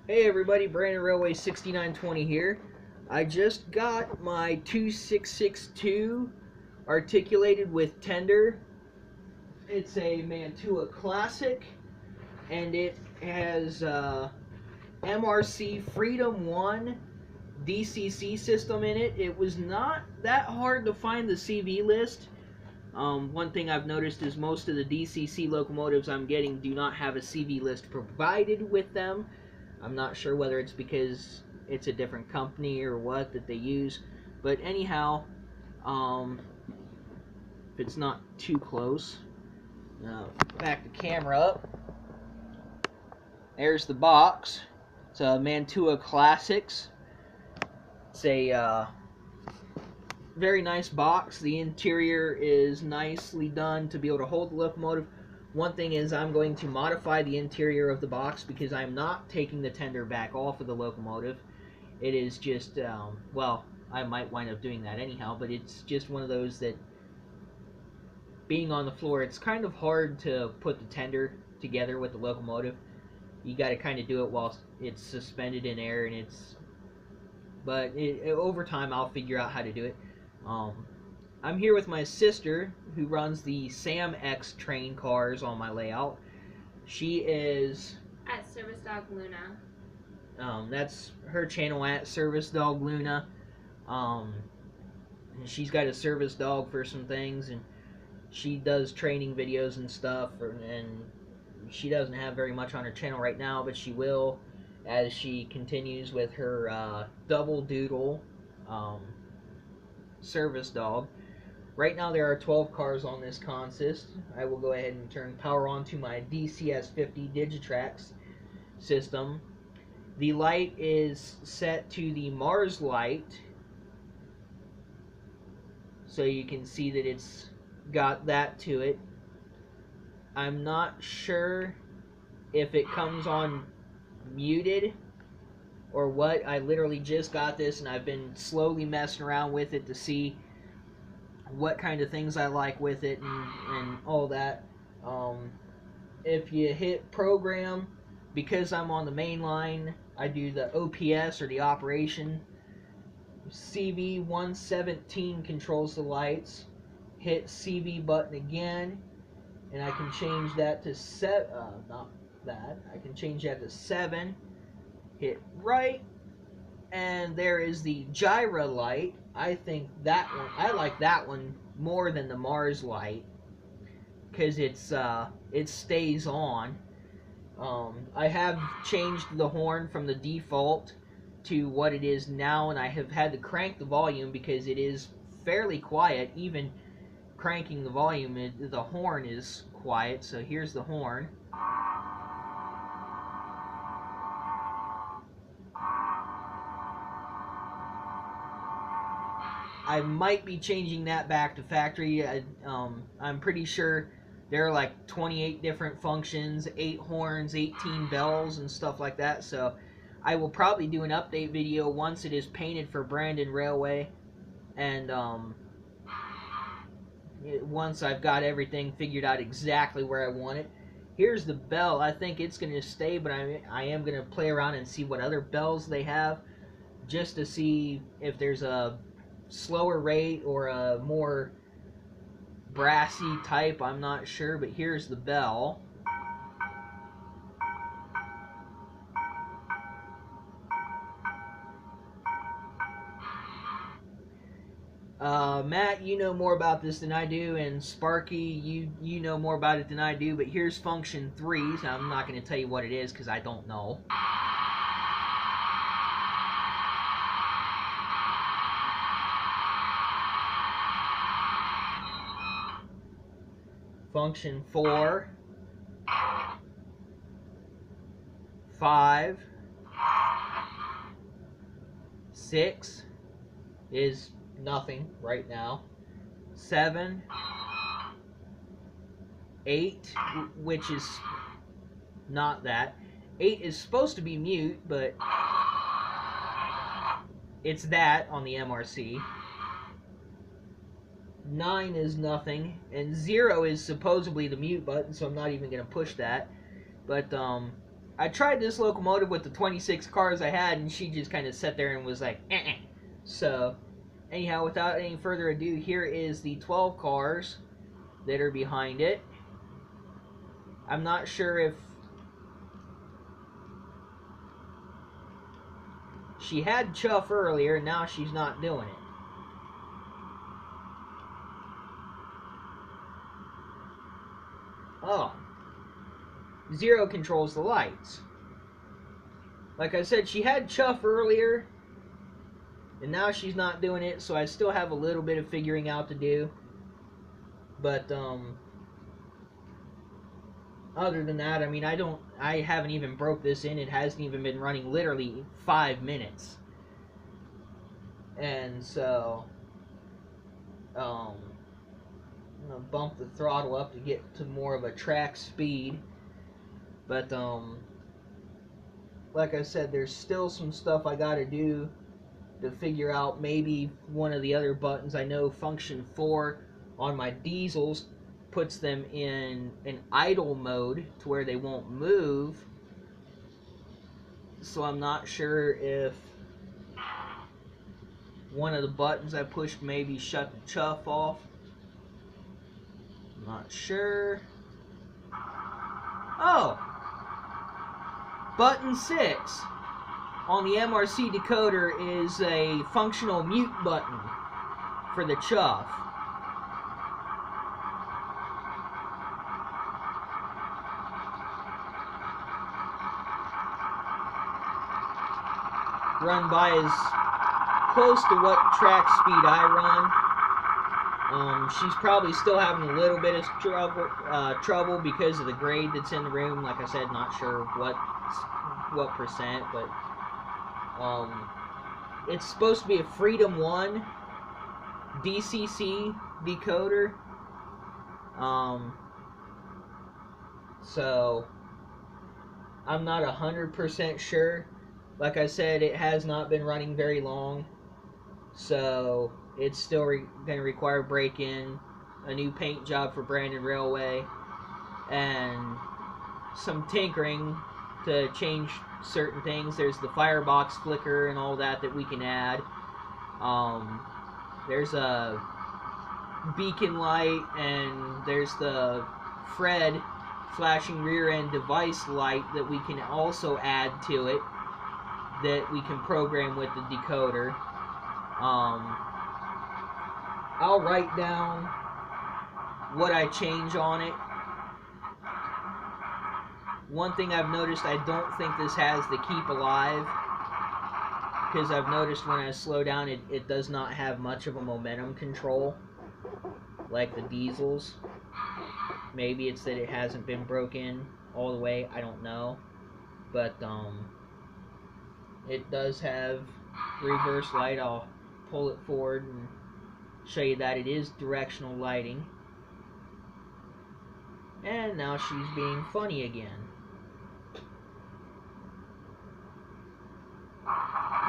Hey everybody, Brandon Railway 6920 here. I just got my 2662 articulated with tender. It's a Mantua Classic, and it has MRC Freedom 1 DCC system in it. It was not that hard to find the CV list. One thing I've noticed is most of the DCC locomotives I'm getting do not have a CV list provided with them. I'm not sure whether it's because it's a different company or what that they use. But anyhow, if it's not too close, back the camera up. There's the box. It's a Mantua Classics. It's a very nice box. The interior is nicely done to be able to hold the locomotive. One thing is I'm going to modify the interior of the box because I'm not taking the tender back off of the locomotive. It is just, well, I might wind up doing that anyhow, but it's just one of those that, being on the floor, it's kind of hard to put the tender together with the locomotive. You got to kind of do it while it's suspended in air, and but over time I'll figure out how to do it. I'm here with my sister, who runs the Sam X train cars on my layout. She is at Service Dog Luna. That's her channel, at Service Dog Luna. And she's got a service dog for some things, and she does training videos and stuff. And she doesn't have very much on her channel right now, but she will as she continues with her double doodle service dog. Right now there are 12 cars on this consist. I will go ahead and turn power on to my DCS50 Digitrax system. The light is set to the Mars light, so you can see that it's got that to it. I'm not sure if it comes on muted or what. I literally just got this and I've been slowly messing around with it to see what kind of things I like with it and all that. If you hit program, because I'm on the main line, I do the OPS, or the operation. CV 117 controls the lights. Hit CV button again, and I can change that to not that. I can change that to 7. Hit right, and there is the gyra light. I think that one, I like that one more than the Mars light, because it stays on. I have changed the horn from the default to what it is now, and I have had to crank the volume because it is fairly quiet. Even cranking the volume, the horn is quiet. So here's the horn. I might be changing that back to factory. I'm pretty sure there are like 28 different functions, 8 horns, 18 bells, and stuff like that. So I will probably do an update video once it is painted for Brandon Railway, and once I've got everything figured out exactly where I want it. Here's the bell. I think it's going to stay, but I am going to play around and see what other bells they have, just to see if there's a slower rate or a more brassy type. I'm not sure, but here's the bell. Matt, you know more about this than I do, and Sparky, you know more about it than I do, but here's function 3, so I'm not going to tell you what it is because I don't know. Function 4, 5, 6 is nothing right now. 7, 8, which is not that. 8 is supposed to be mute, but it's that on the MRC. 9 is nothing, and 0 is supposedly the mute button, so I'm not even going to push that. But I tried this locomotive with the 26 cars I had, and she just kind of sat there and was like, eh. So, anyhow, without any further ado, here is the 12 cars that are behind it. I'm not sure if she had chuff earlier, and now she's not doing it. Oh. Zero controls the lights. Like I said, she had chuff earlier, and now she's not doing it, so I still have a little bit of figuring out to do. But, other than that, I mean, I haven't even broke this in. It hasn't even been running literally 5 minutes. And so, I'm gonna bump the throttle up to get to more of a track speed. But, like I said, there's still some stuff I gotta do to figure out. Maybe one of the other buttons, I know function 4 on my diesels puts them in an idle mode to where they won't move. So I'm not sure if one of the buttons I pushed maybe shut the chuff off. I'm not sure. Oh! Button 6 on the MRC decoder is a functional mute button for the chuff. Run by as close to what track speed I run. She's probably still having a little bit of trouble because of the grade that's in the room. Like I said, not sure what percent, but it's supposed to be a Freedom 1 DCC decoder. So I'm not 100% sure. Like I said, it has not been running very long, so it's still going to require break-in, a new paint job for Brandon Railway, and some tinkering to change certain things. There's the firebox flicker and all that we can add. There's a beacon light, and there's the Fred flashing rear end device light that we can also add to it, that we can program with the decoder. I'll write down what I change on it. One thing I've noticed, I don't think this has the keep alive, because I've noticed when I slow down, it does not have much of a momentum control like the diesels. Maybe it's that it hasn't been broken all the way, I don't know. But it does have reverse light. I'll pull it forward and show you that it is directional lighting. And now she's being funny again.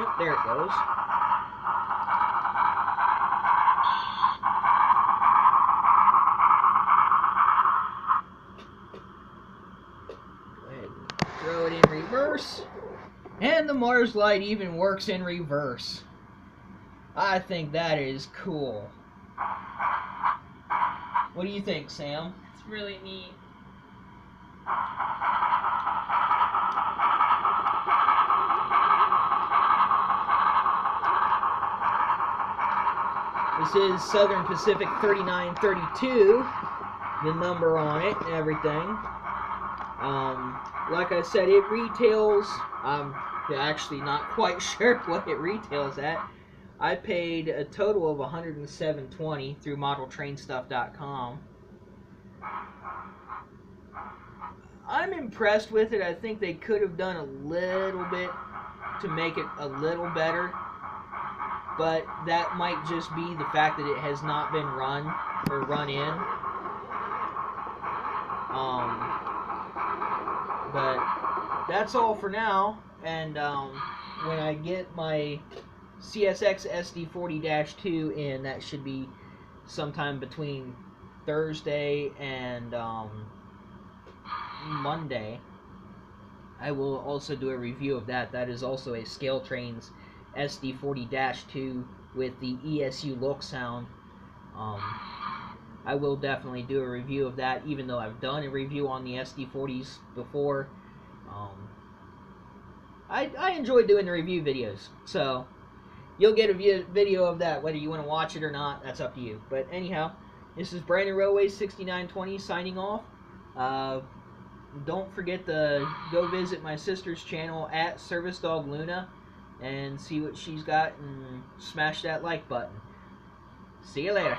Yep, there it goes. Go ahead and throw it in reverse. And the Mars light even works in reverse. I think that is cool. What do you think, Sam? It's really neat. This is Southern Pacific 3932, the number on it and everything. Like I said, it retails, I'm actually not quite sure what it retails at. I paid a total of $107.20 through modeltrainstuff.com. I'm impressed with it. I think they could have done a little bit to make it a little better, but that might just be the fact that it has not been run or run in. But that's all for now, and when I get my CSX SD40-2 in, that should be sometime between Thursday and Monday. I will also do a review of that. That is also a Scale Trains SD40-2 with the ESU look sound. I will definitely do a review of that, even though I've done a review on the SD40s before. I enjoy doing the review videos, so you'll get a video of that, whether you want to watch it or not. That's up to you. But anyhow, this is Brandon Railway 6920 signing off. Don't forget to go visit my sister's channel at Service Dog Luna and see what she's got, and smash that like button. See you later.